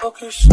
What's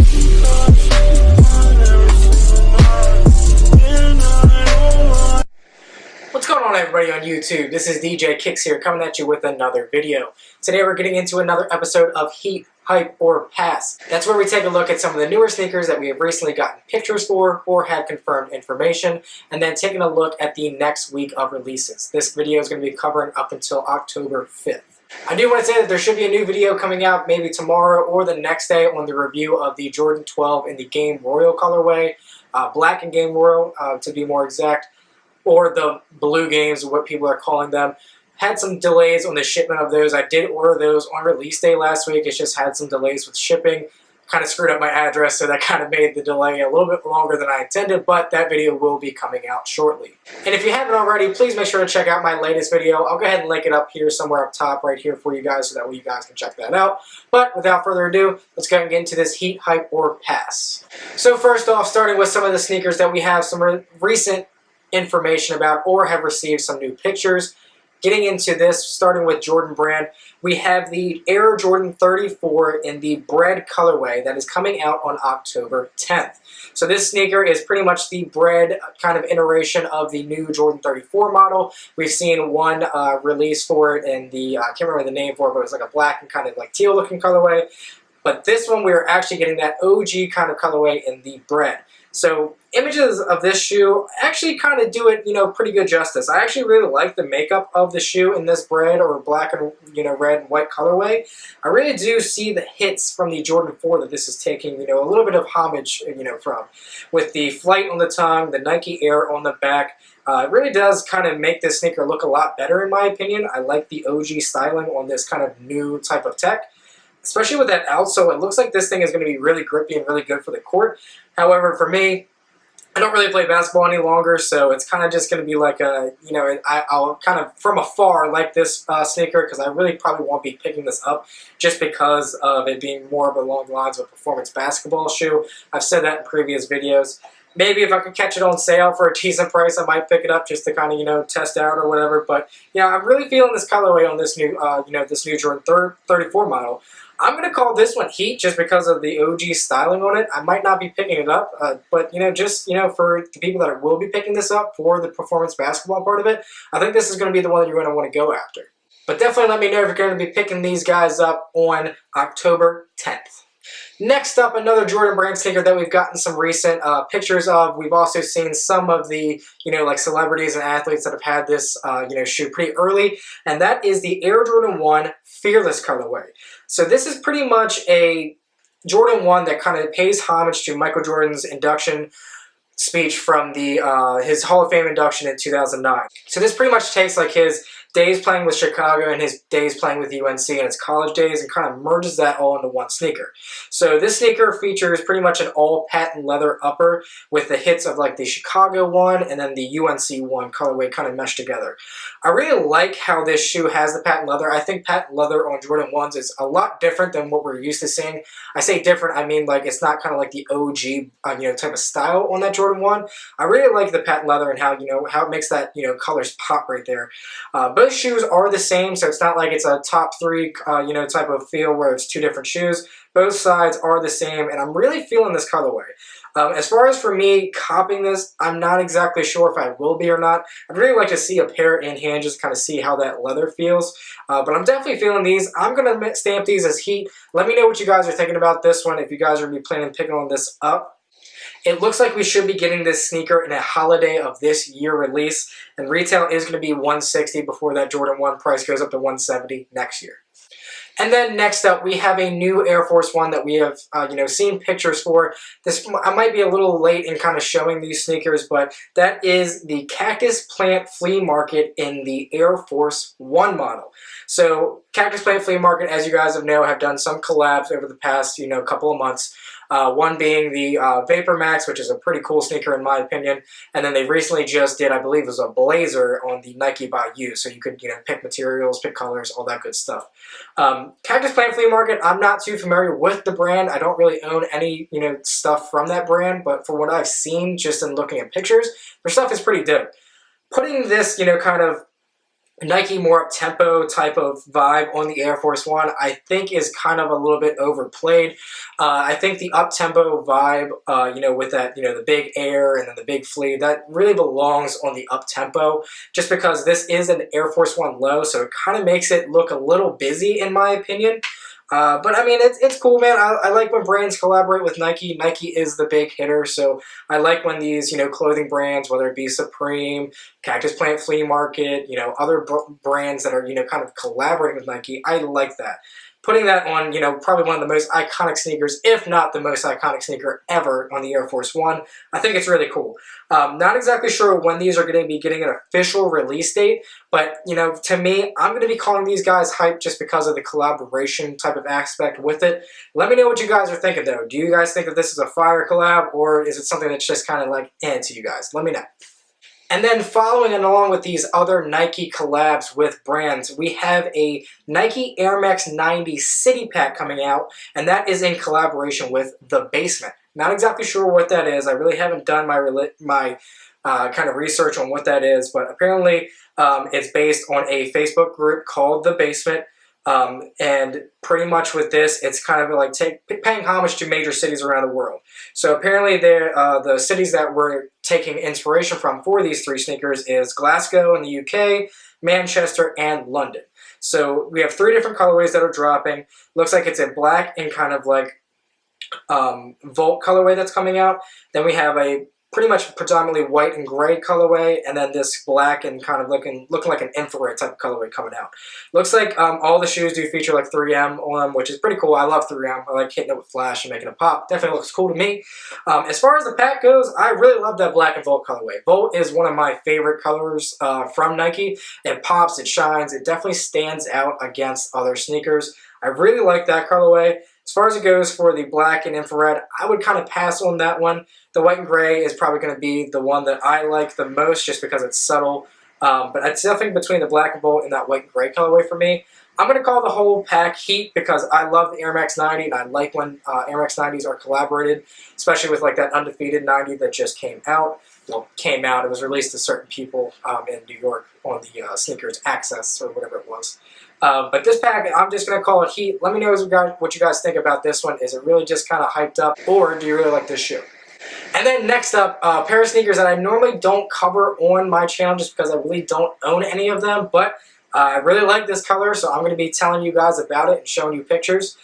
going on, everybody on YouTube? This is DJKICKS here, coming at you with another video. Today we're getting into another episode of Heat, Hype, or Pass. That's where we take a look at some of the newer sneakers that we have recently gotten pictures for or had confirmed information, and then taking a look at the next week of releases. This video is going to be covering up until October 5th. I do want to say that there should be a new video coming out maybe tomorrow or the next day on the review of the Jordan 12 in the Game Royal colorway, black and Game Royal to be more exact, or the blue games, what people are calling them. Had some delays on the shipment of those. I did order those on release day last week. It's just had some delays with shipping. Kind of screwed up my address, so that kind of made the delay a little bit longer than I intended, but that video will be coming out shortly. And if you haven't already, please make sure to check out my latest video. I'll go ahead and link it up here somewhere up top right here for you guys, so that way you guys can check that out. But without further ado, let's go ahead and get into this Heat, Hype, or Pass. So first off, starting with some of the sneakers that we have some recent information about or have received some new pictures. Getting into this, starting with Jordan Brand, we have the Air Jordan 34 in the bread colorway that is coming out on October 10th. So this sneaker is pretty much the bread kind of iteration of the new Jordan 34 model. We've seen one release for it in the, I can't remember the name for it, but it was like a black and kind of like teal looking colorway. But this one, we're actually getting that OG kind of colorway in the bread. So images of this shoe actually kind of do it, pretty good justice. I actually really like the makeup of the shoe in this bread or black and, red and white colorway. I really do see the hits from the Jordan 4 that this is taking, a little bit of homage, from. With the flight on the tongue, the Nike Air on the back. It really does kind of make this sneaker look a lot better in my opinion. I like the OG styling on this kind of new type of tech. Especially with that outsole, it looks like this thing is going to be really grippy and really good for the court. However, for me, I don't really play basketball any longer, so it's kind of just going to be like a, I'll kind of from afar like this sneaker because I really probably won't be picking this up just because of it being more of along the lines of a performance basketball shoe. I've said that in previous videos. Maybe if I could catch it on sale for a decent price, I might pick it up just to kind of, test out or whatever. But, I'm really feeling this colorway on this new, this new Jordan 34 model. I'm going to call this one Heat just because of the OG styling on it. I might not be picking it up, but, just, for the people that will be picking this up for the performance basketball part of it, I think this is going to be the one that you're going to want to go after. But definitely let me know if you're going to be picking these guys up on October 10th. Next up, another Jordan Brand sneaker that we've gotten some recent pictures of. We've also seen some of the, like celebrities and athletes that have had this, shoe pretty early, and that is the Air Jordan 1 Fearless colorway. So this is pretty much a Jordan 1 that kind of pays homage to Michael Jordan's induction speech from the his Hall of Fame induction in 2009. So this pretty much takes like his days playing with Chicago and his days playing with UNC and his college days and kind of merges that all into one sneaker. So this sneaker features pretty much an all patent leather upper with the hits of like the Chicago one and then the UNC one colorway kind of meshed together. I really like how this shoe has the patent leather. I think patent leather on Jordan 1s is a lot different than what we're used to seeing. I say different, I mean like it's not kind of like the OG type of style on that Jordan 1. I really like the patent leather and how how it makes that colors pop right there. Both shoes are the same, so it's not like it's a top three, type of feel where it's two different shoes. Both sides are the same, and I'm really feeling this colorway. As far as for me copying this, I'm not exactly sure if I will be or not. I'd really like to see a pair in hand, just kind of see how that leather feels. But I'm definitely feeling these. I'm going to stamp these as Heat. Let me know what you guys are thinking about this one, if you guys are going to be planning on picking on this up. It looks like we should be getting this sneaker in a holiday of this year release, and retail is going to be $160 before that Jordan 1 price goes up to $170 next year. And then next up, we have a new Air Force One that we have, seen pictures for. This I might be a little late in kind of showing these sneakers, but that is the Cactus Plant Flea Market in the Air Force One model. So Cactus Plant Flea Market, as you guys have done some collabs over the past, couple of months. One being the Vapor Max, which is a pretty cool sneaker in my opinion, and then they recently just did, I believe it was a blazer on the Nike by You, so you could pick materials, pick colors, all that good stuff. Cactus Plant Flea Market, I'm not too familiar with the brand. I don't really own any stuff from that brand, but for what I've seen just in looking at pictures, their stuff is pretty dope. Putting this kind of Nike more up-tempo type of vibe on the Air Force One, I think is kind of a little bit overplayed. I think the up-tempo vibe, with that, the big air and then the big fleet, that really belongs on the up-tempo, just because this is an Air Force One low, so it kind of makes it look a little busy in my opinion. But I mean, it's cool, man. I like when brands collaborate with Nike. Nike is the big hitter, so I like when these, clothing brands, whether it be Supreme, Cactus Plant Flea Market, other brands that are, kind of collaborating with Nike. I like that. Putting that on, probably one of the most iconic sneakers, if not the most iconic sneaker ever on the Air Force One, I think it's really cool. Not exactly sure when these are going to be getting an official release date, but, to me, I'm going to be calling these guys hype just because of the collaboration type of aspect with it. Let me know what you guys are thinking, though. Do you guys think that this is a fire collab, or is it something that's just kind of like to you guys? Let me know. And then following along with these other Nike collabs with brands, we have a Nike Air Max 90 City Pack coming out, and that is in collaboration with The Basement. Not exactly sure what that is. I really haven't done my kind of research on what that is, but apparently it's based on a Facebook group called The Basement. And pretty much with this, it's kind of like paying homage to major cities around the world. So apparently the cities that we're taking inspiration from for these three sneakers is Glasgow in the UK, Manchester, and London. So we have 3 different colorways that are dropping. Looks like it's a black and kind of like Volt colorway that's coming out. Then we have a pretty much predominantly white and gray colorway, and then this black and kind of looking like an infrared type of colorway coming out. Looks like all the shoes do feature like 3M on them, which is pretty cool. I love 3M. I like hitting it with flash and making it pop. Definitely looks cool to me. As far as the pack goes, I really love that black and Volt colorway. Volt is one of my favorite colors from Nike. It pops, it shines, it definitely stands out against other sneakers. I really like that colorway. As far as it goes for the black and infrared, I would kind of pass on that one. The white and gray is probably going to be the one that I like the most just because it's subtle. But it's definitely between the black and Volt and that white and gray colorway for me. I'm going to call the whole pack heat because I love the Air Max 90 and I like when Air Max 90s are collaborated, especially with like that undefeated 90 that just came out. Well, came out. It was released to certain people in New York on the Sneakers Access or whatever it was. But this pack, I'm just going to call it heat. Let me know what you guys think about this one. Is it really just kind of hyped up, or do you really like this shoe? And then next up, a pair of sneakers that I normally don't cover on my channel just because I really don't own any of them, but I really like this color, so I'm going to be telling you guys about it and showing you pictures.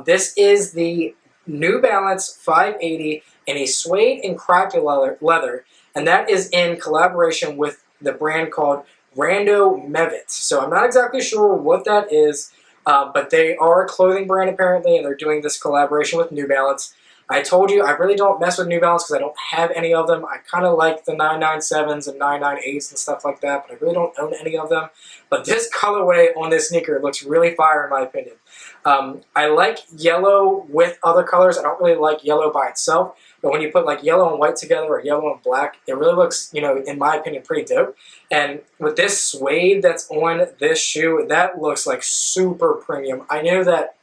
This is the New Balance 580 in a suede and cracked leather, and that is in collaboration with the brand called Rando Mevit. So I'm not exactly sure what that is, but they are a clothing brand apparently, and they're doing this collaboration with New Balance. I told you I really don't mess with New Balance because I don't have any of them. I kind of like the 997s and 998s and stuff like that, but I really don't own any of them. But this colorway on this sneaker looks really fire in my opinion. I like yellow with other colors. I don't really like yellow by itself, but when you put like yellow and white together or yellow and black, it really looks, in my opinion, pretty dope. And with this suede that's on this shoe, that looks like super premium. I know that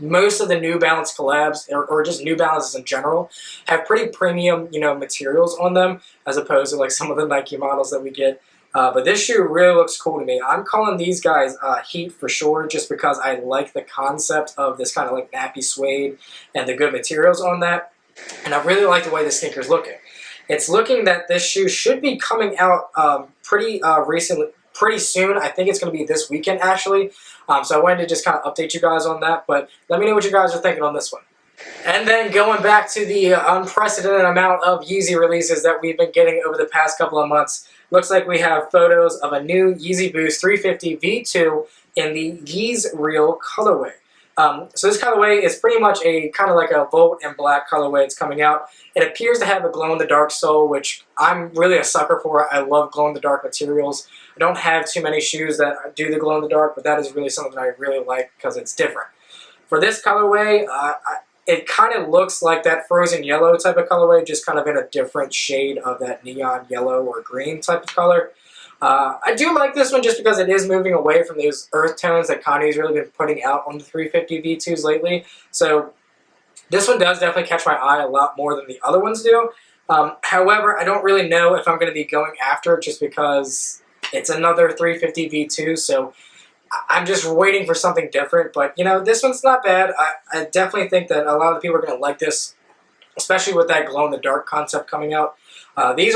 most of the New Balance collabs, or just New Balances in general, have pretty premium, materials on them, as opposed to like some of the Nike models that we get. But this shoe really looks cool to me. I'm calling these guys heat for sure, just because I like the concept of this kind of like nappy suede and the good materials on that. And I really like the way the sneaker's looking. It's looking that this shoe should be coming out pretty soon. I think it's going to be this weekend, actually. So I wanted to just kind of update you guys on that, but let me know what you guys are thinking on this one. And then going back to the unprecedented amount of Yeezy releases that we've been getting over the past couple of months, looks like we have photos of a new Yeezy Boost 350 V2 in the YEEZREEL colorway. So this colorway is pretty much a kind of like a Volt and black colorway. It's coming out. It appears to have a glow-in-the-dark sole, which I'm really a sucker for. I love glow-in-the-dark materials. I don't have too many shoes that do the glow-in-the-dark, but that is really something that I really like because it's different. For this colorway, it kind of looks like that frozen yellow type of colorway, just kind of in a different shade of that neon yellow or green type of color. I do like this one just because it is moving away from those earth tones that Kanye's really been putting out on the 350 V2s lately. So this one does definitely catch my eye a lot more than the other ones do. However, I don't really know if I'm going to be going after it just because It's another 350 V2, so I'm just waiting for something different. But, you know, this one's not bad. I definitely think that a lot of the people are going to like this, especially with that glow-in-the-dark concept coming out. These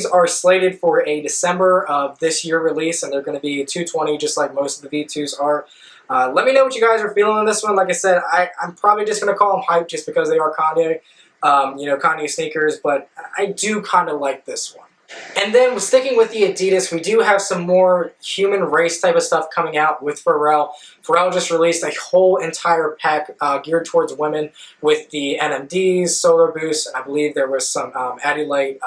are slated for a December of this year release, and they're going to be 220, just like most of the V2s are. Let me know what you guys are feeling on this one. Like I said, I'm probably just going to call them hype just because they are Kanye, you know, Kanye sneakers, but I do kind of like this one. And then sticking with the Adidas, we do have some more human race type of stuff coming out with Pharrell. Pharrell just released a whole entire pack geared towards women with the NMDs, Solar Boost, and I believe there was some Adidas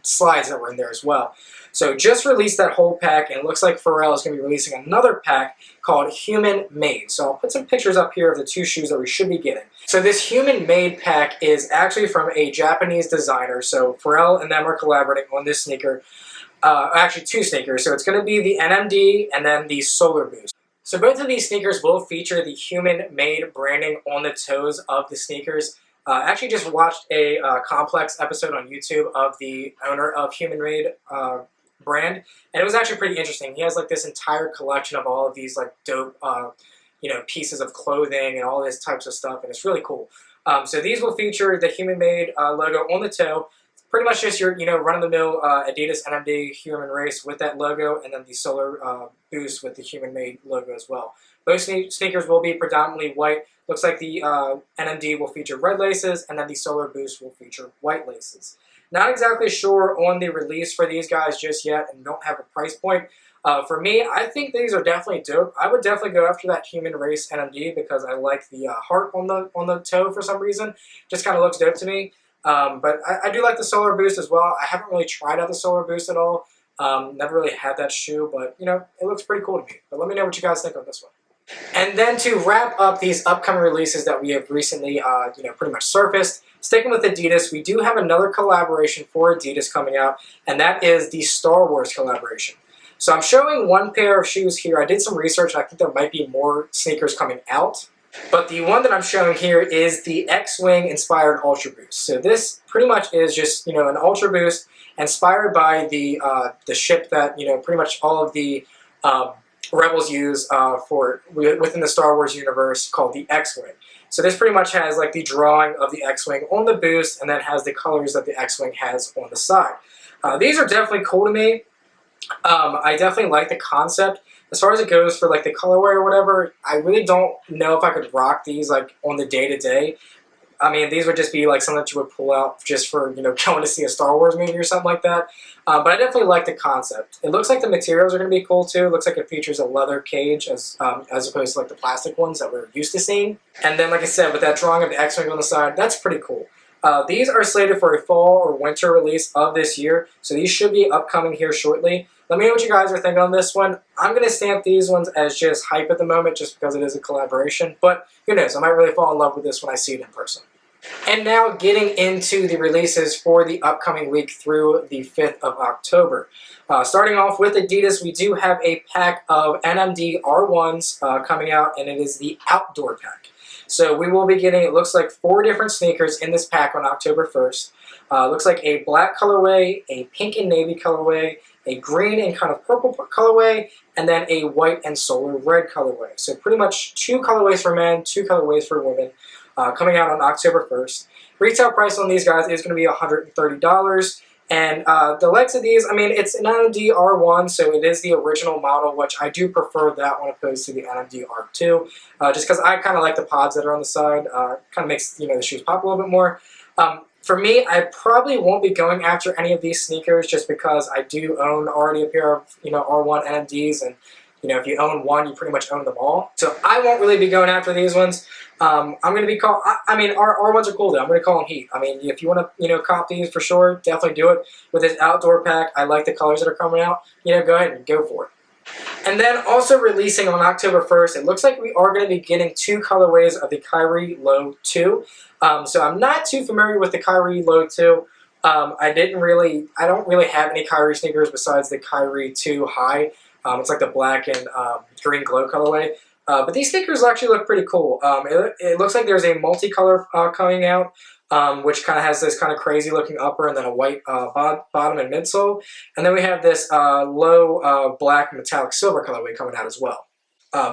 slides that were in there as well. So just released that whole pack, and it looks like Pharrell is going to be releasing another pack called Human Made. So I'll put some pictures up here of the two shoes that we should be getting. So this Human Made pack is actually from a Japanese designer. So Pharrell and them are collaborating on this sneaker. Actually two sneakers. So it's going to be the NMD and then the Solar Boost. So both of these sneakers will feature the Human Made branding on the toes of the sneakers. I actually just watched a Complex episode on YouTube of the owner of Human Made brand, and it was actually pretty interesting. He has like this entire collection of all of these like dope you know, pieces of clothing and all this types of stuff, and it's really cool. So these will feature the Human Made logo on the toe. It's pretty much just your, you know, run-of-the-mill Adidas NMD Human Race with that logo, and then the Solar Boost with the Human Made logo as well. Both sneakers will be predominantly white. Looks like the NMD will feature red laces, and then the Solar Boost will feature white laces. Not exactly sure on the release for these guys just yet, and don't have a price point. For me, I think these are definitely dope. I would definitely go after that Human Race NMD because I like the heart on the toe for some reason. Just kind of looks dope to me. But I do like the Solar Boost as well. I haven't really tried out the Solar Boost at all. Never really had that shoe, but you know, it looks pretty cool to me. But let me know what you guys think on this one. And then to wrap up these upcoming releases that we have recently, you know, pretty much surfaced, sticking with Adidas, we do have another collaboration for Adidas coming out, and that is the Star Wars collaboration. So I'm showing one pair of shoes here. I did some research, and I think there might be more sneakers coming out. But the one that I'm showing here is the X-Wing inspired Ultra Boost. So this pretty much is just, you know, an Ultra Boost inspired by the ship that, you know, pretty much all of the Rebels use within the Star Wars universe, called the X-Wing. So this pretty much has like the drawing of the X-Wing on the boost, and then has the colors that the X-Wing has on the side. These are definitely cool to me. I definitely like the concept. As far as it goes for like the colorway or whatever, I really don't know if I could rock these like on the day-to-day. I mean, these would just be like something that you would pull out just for, you know, going to see a Star Wars movie or something like that. But I definitely like the concept. It looks like the materials are going to be cool too. It looks like it features a leather cage as opposed to like the plastic ones that we're used to seeing. And then, like I said, with that drawing of the X-Wing on the side, that's pretty cool. These are slated for a fall or winter release of this year, so these should be upcoming here shortly. Let me know what you guys are thinking on this one. I'm going to stamp these ones as just hype at the moment just because it is a collaboration, but who knows, I might really fall in love with this when I see it in person. And now getting into the releases for the upcoming week through the 5th of October. Starting off with Adidas, we do have a pack of NMD R1s coming out, and it is the Outdoor Pack. So we will be getting, it looks like 4 different sneakers in this pack on October 1st. Looks like a black colorway, a pink and navy colorway, a green and kind of purple colorway, and then a white and solar red colorway. So pretty much 2 colorways for men, 2 colorways for women, coming out on October 1st. Retail price on these guys is going to be $130. And the legs of these, I mean, it's an NMD R1, so it is the original model, which I do prefer that one opposed to the NMD R2, just because I kind of like the pods that are on the side. Kind of makes, you know, the shoes pop a little bit more. For me, I probably won't be going after any of these sneakers just because I do own already a pair of, you know, R1 NMDs, and you know, if you own one, you pretty much own them all. So I won't really be going after these ones. I'm going to be I mean, our ones are cool though. I'm going to call them Heat. I mean, if you want to, you know, cop these for sure, definitely do it. With this Outdoor Pack, I like the colors that are coming out. You know, go ahead and go for it. And then also releasing on October 1st, it looks like we are going to be getting 2 colorways of the Kyrie Low 2. So I'm not too familiar with the Kyrie Low 2. I don't really have any Kyrie sneakers besides the Kyrie 2 High. It's like the black and green glow colorway. But these sneakers actually look pretty cool. It looks like there's a multicolor coming out. which kind of has this kind of crazy looking upper and then a white bottom and midsole. And then we have this low black metallic silver colorway coming out as well.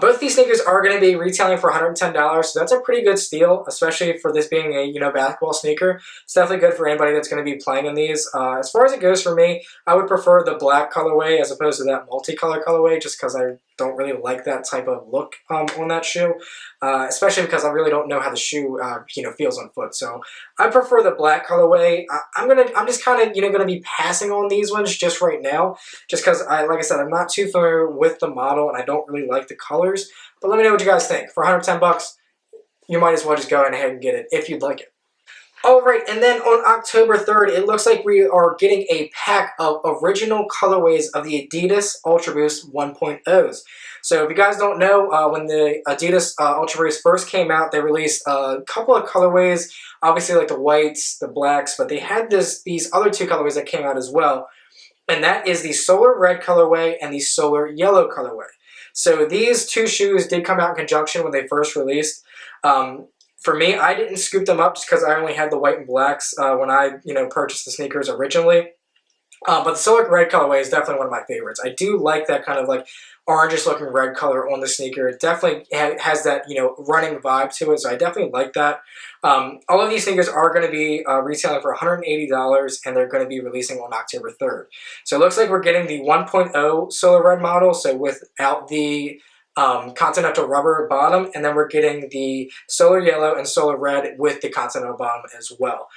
Both these sneakers are going to be retailing for $110, so that's a pretty good steal, especially for this being a basketball sneaker. It's definitely good for anybody that's going to be playing in these. As far as it goes for me, I would prefer the black colorway as opposed to that multicolor colorway, just because I don't really like that type of look on that shoe, especially because I really don't know how the shoe feels on foot. So I prefer the black colorway. I'm just kind of gonna be passing on these ones just right now, just because like I said, I'm not too familiar with the model and I don't really like the colors. But let me know what you guys think. For 110 bucks, you might as well just go ahead and get it if you'd like it. Alright, and then on October 3rd, it looks like we are getting a pack of original colorways of the Adidas Ultra Boost 1.0s. So if you guys don't know, when the Adidas Ultra Boost first came out, they released a couple of colorways, obviously like the whites, the blacks, but they had these other two colorways that came out as well. And that is the Solar Red colorway and the Solar Yellow colorway. So these two shoes did come out in conjunction when they first released. For me, I didn't scoop them up just because I only had the white and blacks when I, purchased the sneakers originally. But the Solar Red colorway is definitely one of my favorites. I do like that kind of like orangish looking red color on the sneaker. It definitely has that, running vibe to it, so I definitely like that. All of these sneakers are going to be retailing for $180, and they're going to be releasing on October 3rd. So it looks like we're getting the 1.0 Solar Red model, so without the Continental rubber bottom, and then we're getting the Solar Yellow and Solar Red with the Continental bottom as well.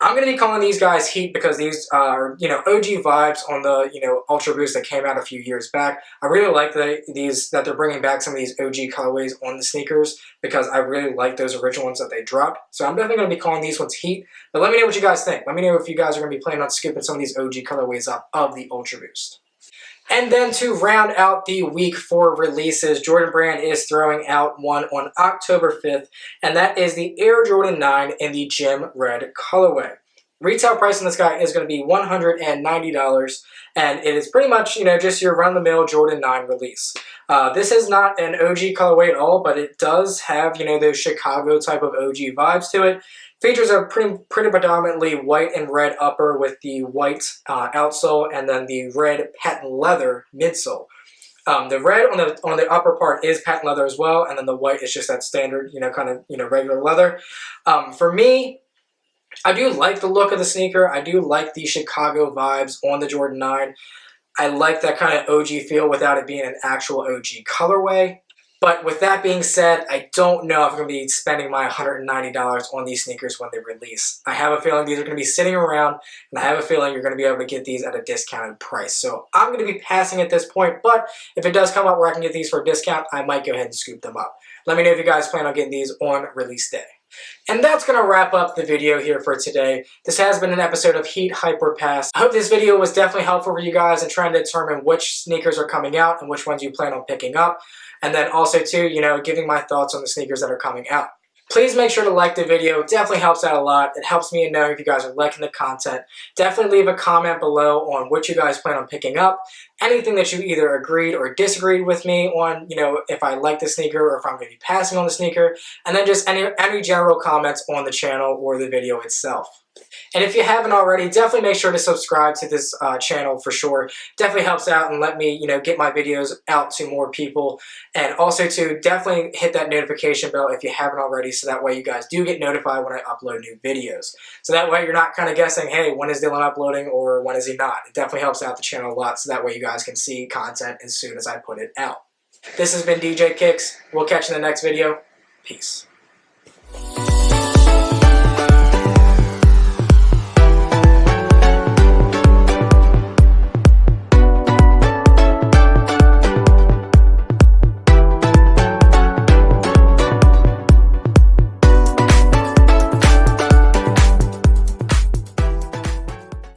I'm going to be calling these guys Heat because these are, OG vibes on the, Ultra Boost that came out a few years back. I really like that they're bringing back some of these OG colorways on the sneakers because I really like those original ones that they dropped. So I'm definitely going to be calling these ones Heat. But let me know what you guys think. Let me know if you guys are going to be planning on scooping some of these OG colorways up of the Ultra Boost. And then to round out the week 4 releases, Jordan Brand is throwing out one on October 5th, and that is the Air Jordan 9 in the Gem Red colorway. Retail price on this guy is going to be $190, and it is pretty much, just your run-of-the-mill Jordan 9 release. This is not an OG colorway at all, but it does have, those Chicago type of OG vibes to it. Features a pretty predominantly white and red upper with the white outsole and then the red patent leather midsole. The red on the upper part is patent leather as well, and then the white is just that standard, regular leather. For me, I do like the look of the sneaker. I do like the Chicago vibes on the Jordan 9. I like that kind of OG feel without it being an actual OG colorway. But with that being said, I don't know if I'm going to be spending my $190 on these sneakers when they release. I have a feeling these are going to be sitting around, and I have a feeling you're going to be able to get these at a discounted price. So I'm going to be passing at this point, but if it does come up where I can get these for a discount, I might go ahead and scoop them up. Let me know if you guys plan on getting these on release day. And that's going to wrap up the video here for today. This has been an episode of Heat, Hype, or Pass. I hope this video was definitely helpful for you guys in trying to determine which sneakers are coming out and which ones you plan on picking up. And then also too, giving my thoughts on the sneakers that are coming out. Please make sure to like the video. It definitely helps out a lot. It helps me in knowing if you guys are liking the content. Definitely leave a comment below on what you guys plan on picking up. Anything that you either agreed or disagreed with me on, if I like the sneaker or if I'm going to be passing on the sneaker. And then just any general comments on the channel or the video itself. And if you haven't already, definitely make sure to subscribe to this channel for sure. Definitely helps out and let me, get my videos out to more people. And also to definitely hit that notification bell if you haven't already, so that way you guys do get notified when I upload new videos. So that way you're not kind of guessing, hey, when is Dylan uploading or when is he not? It definitely helps out the channel a lot, so that way you guys can see content as soon as I put it out. This has been DJ Kicks. We'll catch you in the next video. Peace.